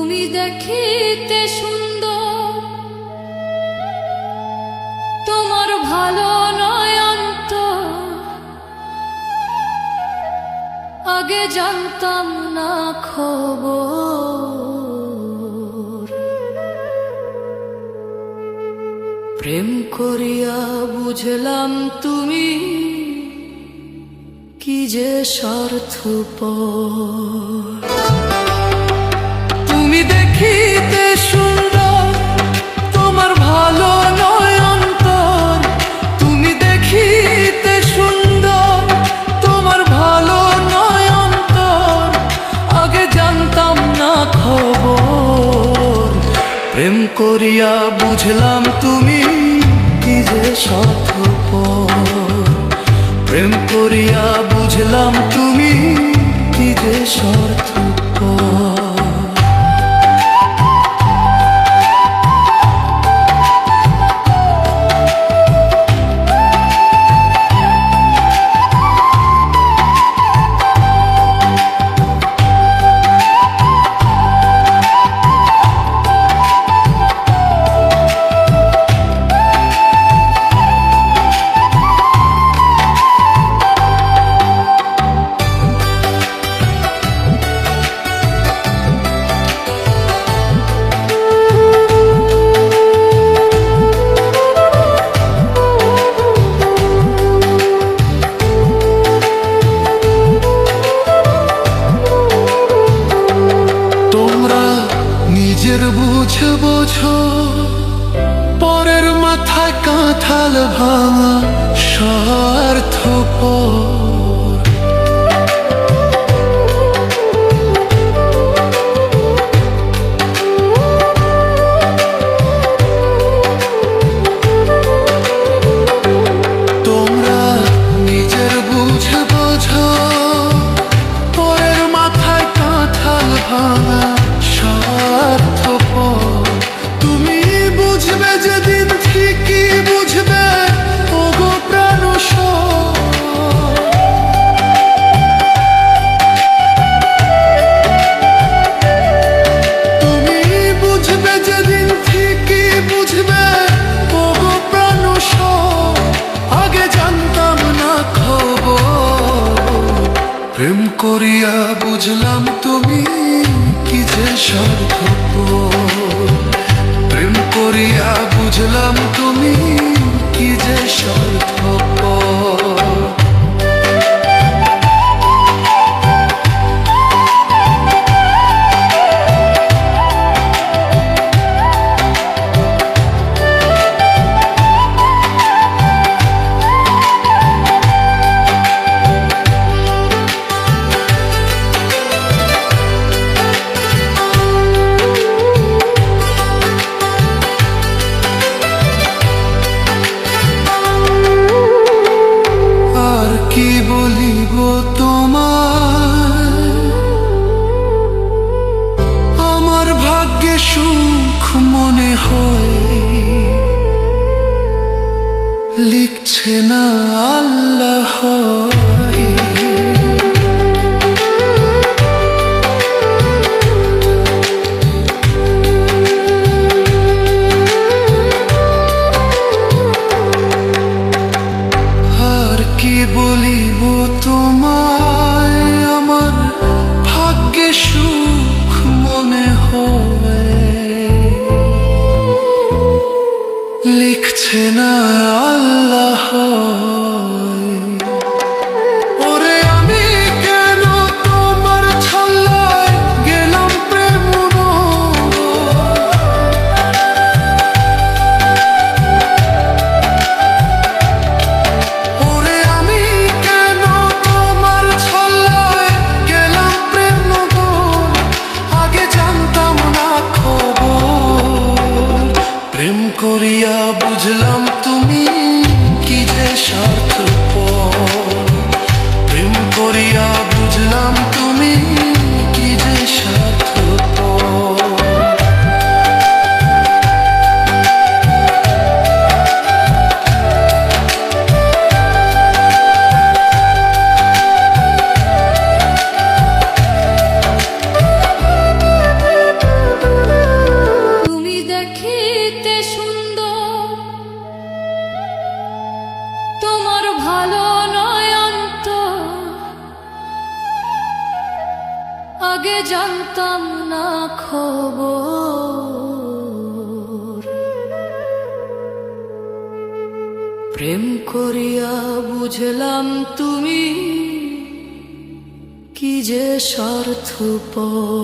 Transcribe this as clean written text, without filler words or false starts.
তুমি দেখিতে সুন্দর, তোমার ভালো নয় অন্তর, আগে জানতাম না খবর। প্রেম করিয়া বুঝলাম তুমি কি যে স্বার্থপর। তুমি দেখিতে সুন্দর, তোমার ভালো নয় অন্তর। তুমি দেখিতে সুন্দর, তোমার ভালো নয় অন্তর, আগে জানতাম না খবর। প্রেম করিয়া বুঝলাম তুমি কি যে স্বার্থপর। প্রেম করিয়া বুঝলাম তুমি কি যে স্বার্থপর। নিজের বুঝে বোঝো, পরের মাথায় কাঁঠাল ভাঙা স্বার্থপর। তোমরা নিজের বুঝে বোঝো, পরের মাথায় কাঁঠাল ভাঙা স্বার্থপর। তুমি বুঝবে যেদিন ঠিকই বুঝবে, ওগো প্রাণসর। তুমি বুঝবে যেদিন ঠিকই বুঝবে, ওগো প্রাণসর, আগে জানতাম না খবর। প্রেম করিয়া বুঝলাম তুমি কি যে স্বার্থপর। প্রেম করিয়া বুঝলাম তুমি কি যে স্বার্থপর। কি বলিব তোমার, আমার ভাগ্যে সুখ মনে হয়, লিখছে না আল্লাহ। কি বলিব তোমায়, আমার ভাগ্যে সুখ মনে হয়, লিখছে না আল্লাহ। ওরে আমি কেন তোমার ছল্লায় গেলাম প্রেম। প্রেম করিয়া বুঝলাম তুমি কি যে স্বার্থপর। প্রেম করিয়া বুঝলাম তুমি কি যে স্বার্থপর। ভালো নয় অন্তর, আগে জানতাম না খবর। প্রেম করিয়া বুঝলাম তুমি কি যে স্বার্থপর।